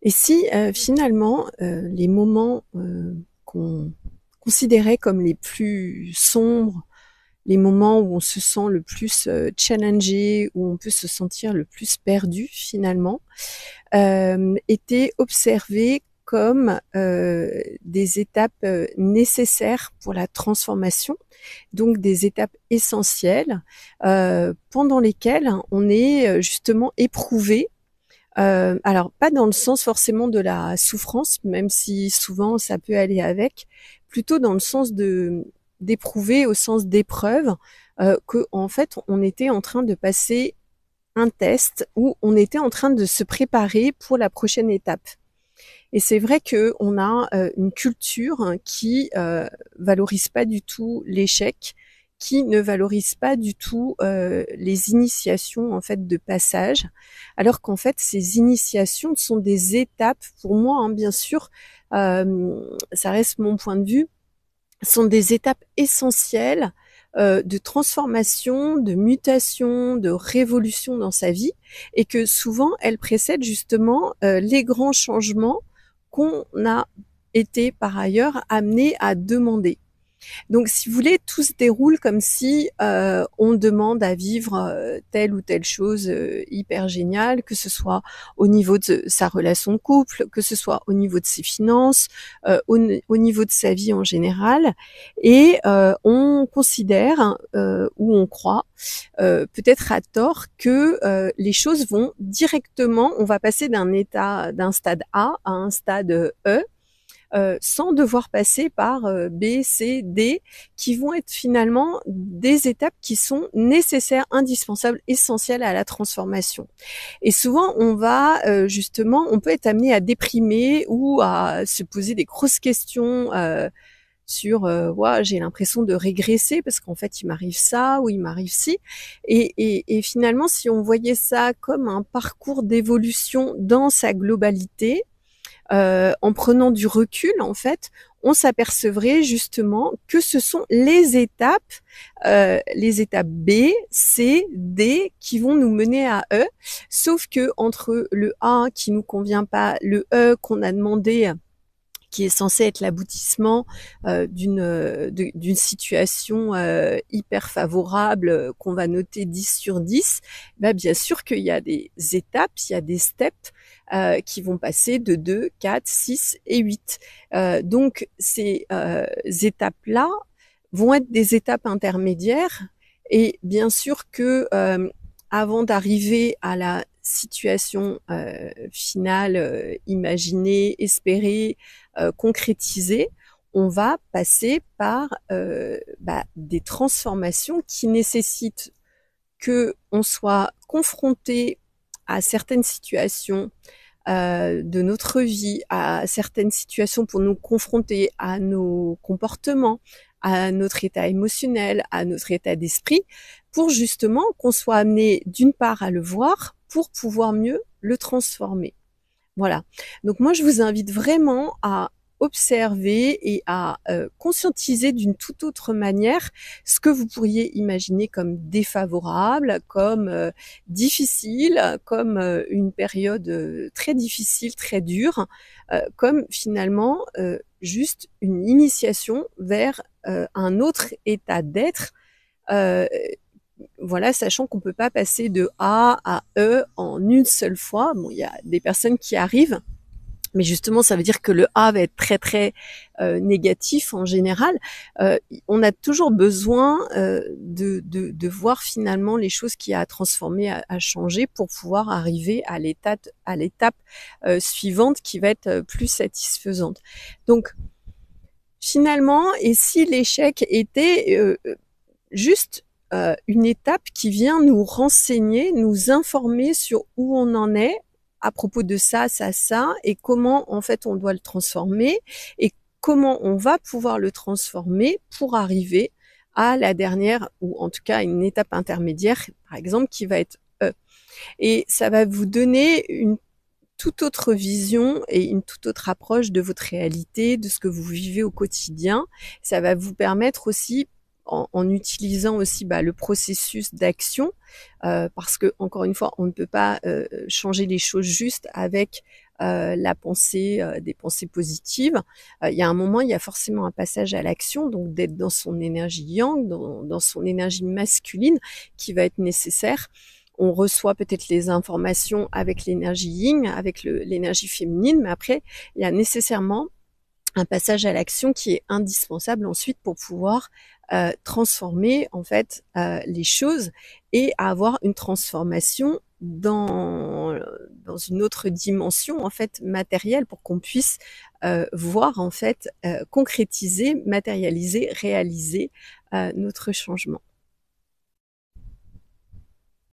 Et si finalement les moments qu'on considérait comme les plus sombres, les moments où on se sent le plus challengé, où on peut se sentir le plus perdu finalement, étaient observés comme des étapes nécessaires pour la transformation, donc des étapes essentielles pendant lesquelles on est justement éprouvé. Alors pas dans le sens forcément de la souffrance, même si souvent ça peut aller avec, plutôt dans le sens de d'éprouver au sens d'épreuve, que en fait on était en train de passer un test où on était en train de se préparer pour la prochaine étape. Et c'est vrai que on a une culture qui valorise pas du tout l'échec, qui ne valorise pas du tout les initiations en fait de passage, alors qu'en fait ces initiations sont des étapes pour moi, hein, bien sûr, ça reste mon point de vue, sont des étapes essentielles de transformation, de mutation, de révolution dans sa vie, et que souvent elles précèdent justement les grands changements qu'on a été par ailleurs amené à demander. Donc, si vous voulez, tout se déroule comme si on demande à vivre telle ou telle chose hyper géniale, que ce soit au niveau de sa relation de couple, que ce soit au niveau de ses finances, au niveau de sa vie en général. Et on considère ou on croit, peut-être à tort, que les choses vont directement, on va passer d'un stade A à un stade E, sans devoir passer par B, C, D, qui vont être finalement des étapes qui sont nécessaires, indispensables, essentielles à la transformation. Et souvent, on va justement, on peut être amené à déprimer ou à se poser des grosses questions sur ouais, j'ai l'impression de régresser parce qu'en fait il m'arrive ça ou il m'arrive ci, et finalement si on voyait ça comme un parcours d'évolution dans sa globalité, en prenant du recul, en fait, on s'apercevrait justement que ce sont les étapes B, C, D qui vont nous mener à E. Sauf que entre le A qui nous convient pas, le E qu'on a demandé, qui est censé être l'aboutissement d'une situation hyper favorable qu'on va noter 10 sur 10, bah, bien sûr qu'il y a des étapes, il y a des steps qui vont passer de 2, 4, 6 et 8. Donc ces étapes-là vont être des étapes intermédiaires, et bien sûr que avant d'arriver à la situation finale, imaginée, espérée, concrétisée, on va passer par des transformations qui nécessitent que on soit confronté à certaines situations de notre vie, à certaines situations pour nous confronter à nos comportements, à notre état émotionnel, à notre état d'esprit, pour justement qu'on soit amené d'une part à le voir pour pouvoir mieux le transformer. Voilà. Donc moi, je vous invite vraiment à observer et à conscientiser d'une toute autre manière ce que vous pourriez imaginer comme défavorable, comme difficile, comme une période très difficile, très dure, comme finalement juste une initiation vers un autre état d'être, euh, voilà, sachant qu'on peut pas passer de A à E en une seule fois. Bon, il y a des personnes qui arrivent, mais justement, ça veut dire que le A va être très très négatif en général. On a toujours besoin de voir finalement les choses qu'il y a à transformer, à changer, pour pouvoir arriver à l'étape suivante qui va être plus satisfaisante. Donc finalement, et si l'échec était juste une étape qui vient nous renseigner, nous informer sur où on en est à propos de ça, ça, ça, et comment en fait on doit le transformer, et comment on va pouvoir le transformer pour arriver à la dernière, ou en tout cas une étape intermédiaire, par exemple, qui va être E. Et ça va vous donner une toute autre vision et une toute autre approche de votre réalité, de ce que vous vivez au quotidien. Ça va vous permettre aussi, en utilisant aussi le processus d'action, parce que encore une fois, on ne peut pas changer les choses juste avec des pensées positives. Il y a un moment, il y a forcément un passage à l'action, donc d'être dans son énergie yang, dans son énergie masculine qui va être nécessaire. On reçoit peut-être les informations avec l'énergie yin, avec l'énergie féminine, mais après, il y a nécessairement un passage à l'action qui est indispensable ensuite pour pouvoir transformer en fait les choses et avoir une transformation dans une autre dimension en fait matérielle pour qu'on puisse voir en fait concrétiser, matérialiser, réaliser notre changement.